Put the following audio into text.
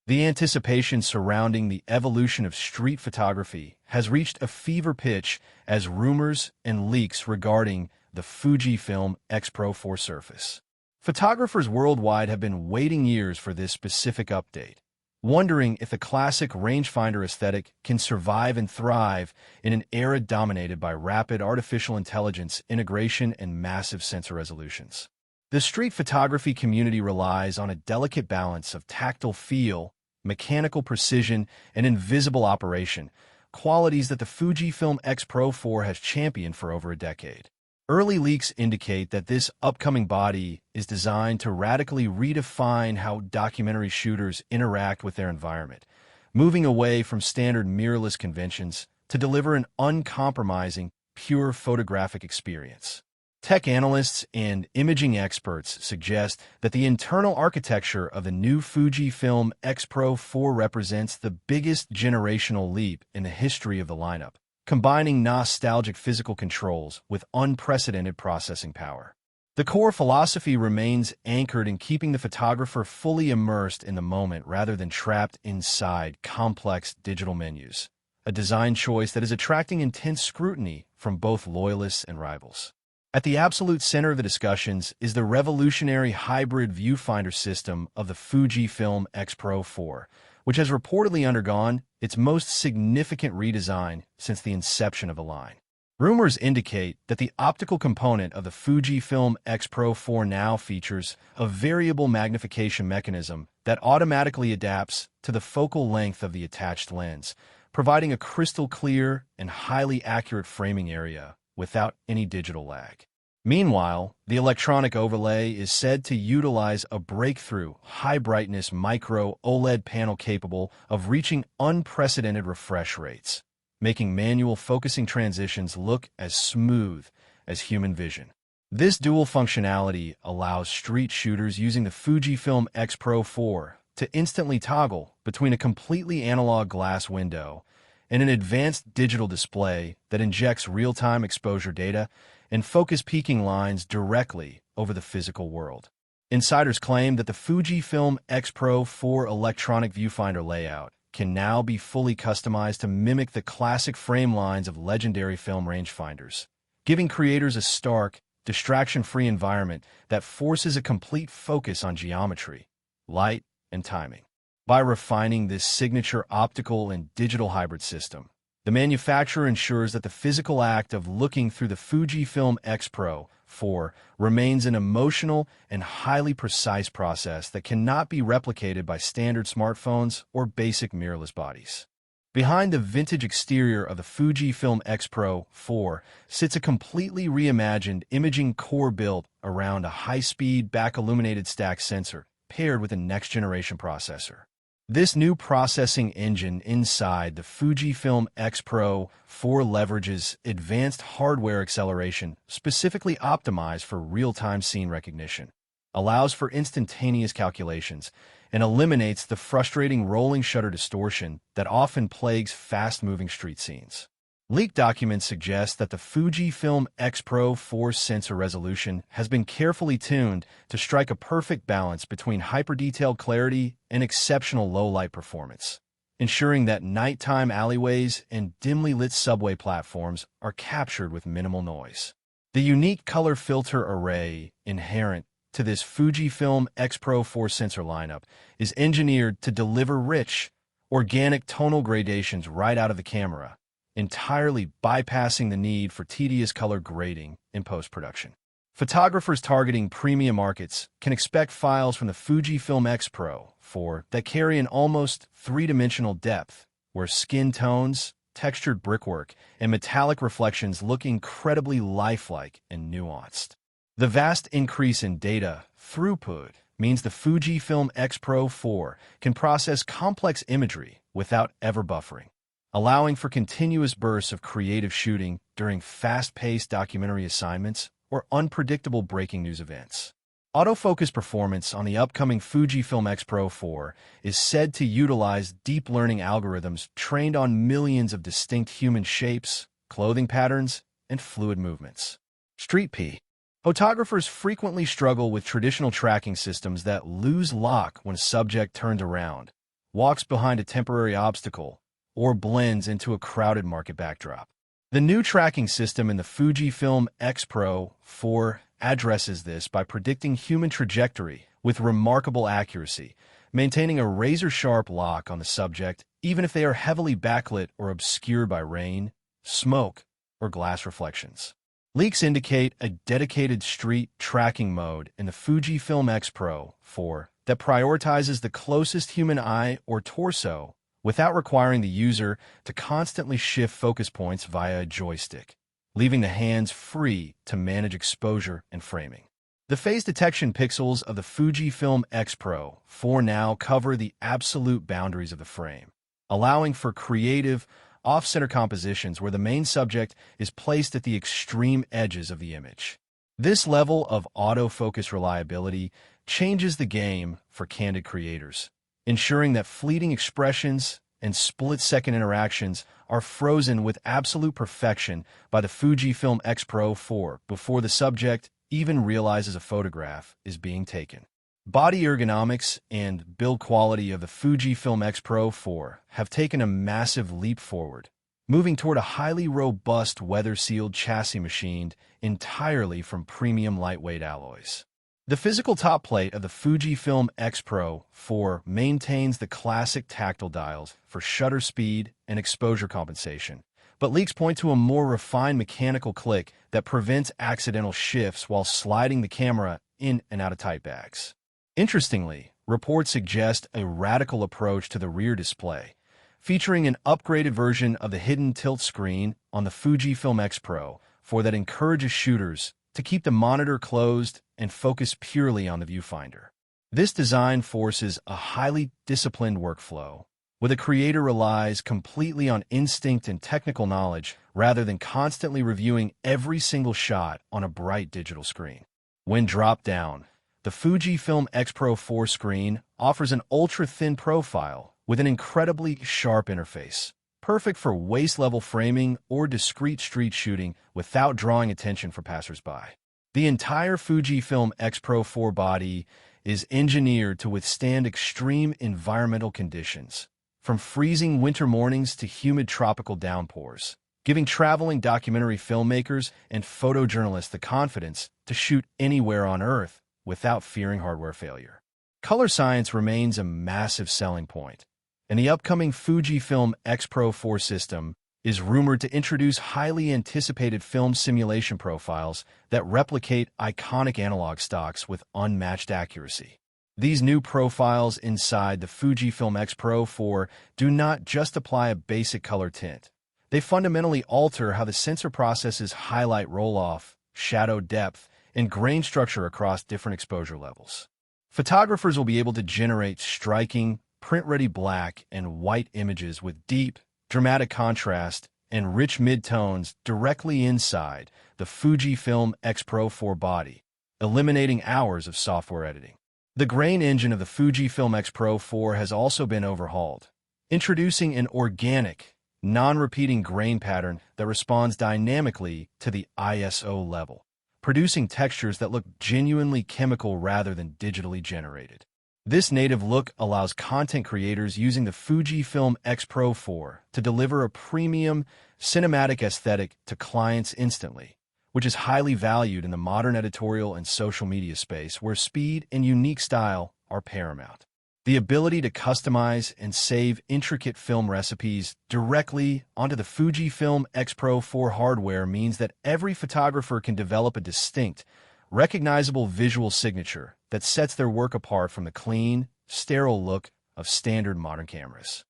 The anticipation surrounding the evolution of street photography has reached a fever pitch as rumors and leaks regarding the Fujifilm X-Pro 4 surface. Photographers worldwide have been waiting years for this specific update, wondering if the classic rangefinder aesthetic can survive and thrive in an era dominated by rapid artificial intelligence integration and massive sensor resolutions. The street photography community relies on a delicate balance of tactile feel, mechanical precision, and invisible operation, qualities that the Fujifilm X-Pro 4 has championed for over a decade. Early leaks indicate that this upcoming body is designed to radically redefine how documentary shooters interact with their environment, moving away from standard mirrorless conventions to deliver an uncompromising, pure photographic experience. Tech analysts and imaging experts suggest that the internal architecture of the new Fujifilm X-Pro 4 represents the biggest generational leap in the history of the lineup, combining nostalgic physical controls with unprecedented processing power. The core philosophy remains anchored in keeping the photographer fully immersed in the moment rather than trapped inside complex digital menus, a design choice that is attracting intense scrutiny from both loyalists and rivals. At the absolute center of the discussions is the revolutionary hybrid viewfinder system of the Fujifilm X-Pro 4, which has reportedly undergone its most significant redesign since the inception of the line. Rumors indicate that the optical component of the Fujifilm X-Pro 4 now features a variable magnification mechanism that automatically adapts to the focal length of the attached lens, providing a crystal clear and highly accurate framing area without any digital lag. Meanwhile, the electronic overlay is said to utilize a breakthrough, high-brightness micro OLED panel capable of reaching unprecedented refresh rates, making manual focusing transitions look as smooth as human vision. This dual functionality allows street shooters using the Fujifilm X-Pro 4 to instantly toggle between a completely analog glass window and an advanced digital display that injects real-time exposure data and focus peaking lines directly over the physical world. Insiders claim that the Fujifilm X-Pro 4 electronic viewfinder layout can now be fully customized to mimic the classic frame lines of legendary film rangefinders, giving creators a stark, distraction-free environment that forces a complete focus on geometry, light, and timing. By refining this signature optical and digital hybrid system, the manufacturer ensures that the physical act of looking through the Fujifilm X-Pro 4 remains an emotional and highly precise process that cannot be replicated by standard smartphones or basic mirrorless bodies. Behind the vintage exterior of the Fujifilm X-Pro 4 sits a completely reimagined imaging core built around a high-speed back-illuminated stack sensor paired with a next-generation processor. This new processing engine inside the Fujifilm X-Pro 4 leverages advanced hardware acceleration specifically optimized for real-time scene recognition, allows for instantaneous calculations, and eliminates the frustrating rolling shutter distortion that often plagues fast-moving street scenes. Leaked documents suggest that the Fujifilm X-Pro 4 sensor resolution has been carefully tuned to strike a perfect balance between hyper-detailed clarity and exceptional low-light performance, ensuring that nighttime alleyways and dimly lit subway platforms are captured with minimal noise. The unique color filter array inherent to this Fujifilm X-Pro 4 sensor lineup is engineered to deliver rich, organic tonal gradations right out of the camera, entirely bypassing the need for tedious color grading in post-production. Photographers targeting premium markets can expect files from the Fujifilm X-Pro 4 that carry an almost three-dimensional depth, where skin tones, textured brickwork, and metallic reflections look incredibly lifelike and nuanced. The vast increase in data throughput means the Fujifilm X-Pro 4 can process complex imagery without ever buffering, allowing for continuous bursts of creative shooting during fast-paced documentary assignments or unpredictable breaking news events. Autofocus performance on the upcoming Fujifilm X-Pro 4 is said to utilize deep learning algorithms trained on millions of distinct human shapes, clothing patterns, and fluid movements. Street P. Photographers frequently struggle with traditional tracking systems that lose lock when a subject turns around, walks behind a temporary obstacle, or blends into a crowded market backdrop. The new tracking system in the Fujifilm X-Pro 4 addresses this by predicting human trajectory with remarkable accuracy, maintaining a razor-sharp lock on the subject even if they are heavily backlit or obscured by rain, smoke, or glass reflections. Leaks indicate a dedicated street tracking mode in the Fujifilm X-Pro 4 that prioritizes the closest human eye or torso without requiring the user to constantly shift focus points via a joystick, leaving the hands free to manage exposure and framing. The phase detection pixels of the Fujifilm X-Pro 4 now cover the absolute boundaries of the frame, allowing for creative, off-center compositions where the main subject is placed at the extreme edges of the image. This level of autofocus reliability changes the game for candid creators, ensuring that fleeting expressions and split-second interactions are frozen with absolute perfection by the Fujifilm X-Pro 4 before the subject even realizes a photograph is being taken. Body ergonomics and build quality of the Fujifilm X-Pro 4 have taken a massive leap forward, moving toward a highly robust weather-sealed chassis machined entirely from premium lightweight alloys. The physical top plate of the Fujifilm X-Pro 4 maintains the classic tactile dials for shutter speed and exposure compensation, but leaks point to a more refined mechanical click that prevents accidental shifts while sliding the camera in and out of tight bags. Interestingly, reports suggest a radical approach to the rear display, featuring an upgraded version of the hidden tilt screen on the Fujifilm X-Pro 4 that encourages shooters to keep the monitor closed and focus purely on the viewfinder. This design forces a highly disciplined workflow, where the creator relies completely on instinct and technical knowledge rather than constantly reviewing every single shot on a bright digital screen. When dropped down, the Fujifilm X-Pro 4 screen offers an ultra-thin profile with an incredibly sharp interface, perfect for waist-level framing or discreet street shooting without drawing attention from passersby. The entire Fujifilm X-Pro 4 body is engineered to withstand extreme environmental conditions, from freezing winter mornings to humid tropical downpours, giving traveling documentary filmmakers and photojournalists the confidence to shoot anywhere on Earth without fearing hardware failure. Color science remains a massive selling point, and the upcoming Fujifilm X-Pro 4 system is rumored to introduce highly anticipated film simulation profiles that replicate iconic analog stocks with unmatched accuracy. These new profiles inside the Fujifilm X-Pro 4 do not just apply a basic color tint. They fundamentally alter how the sensor processes highlight roll-off, shadow depth, and grain structure across different exposure levels. Photographers will be able to generate striking, print-ready black and white images with deep, dramatic contrast and rich midtones directly inside the Fujifilm X-Pro 4 body, eliminating hours of software editing. The grain engine of the Fujifilm X-Pro 4 has also been overhauled, introducing an organic, non-repeating grain pattern that responds dynamically to the ISO level, producing textures that look genuinely chemical rather than digitally generated. This native look allows content creators using the Fujifilm X-Pro 4 to deliver a premium, cinematic aesthetic to clients instantly, which is highly valued in the modern editorial and social media space where speed and unique style are paramount. The ability to customize and save intricate film recipes directly onto the Fujifilm X-Pro 4 hardware means that every photographer can develop a distinct, recognizable visual signature that sets their work apart from the clean, sterile look of standard modern cameras.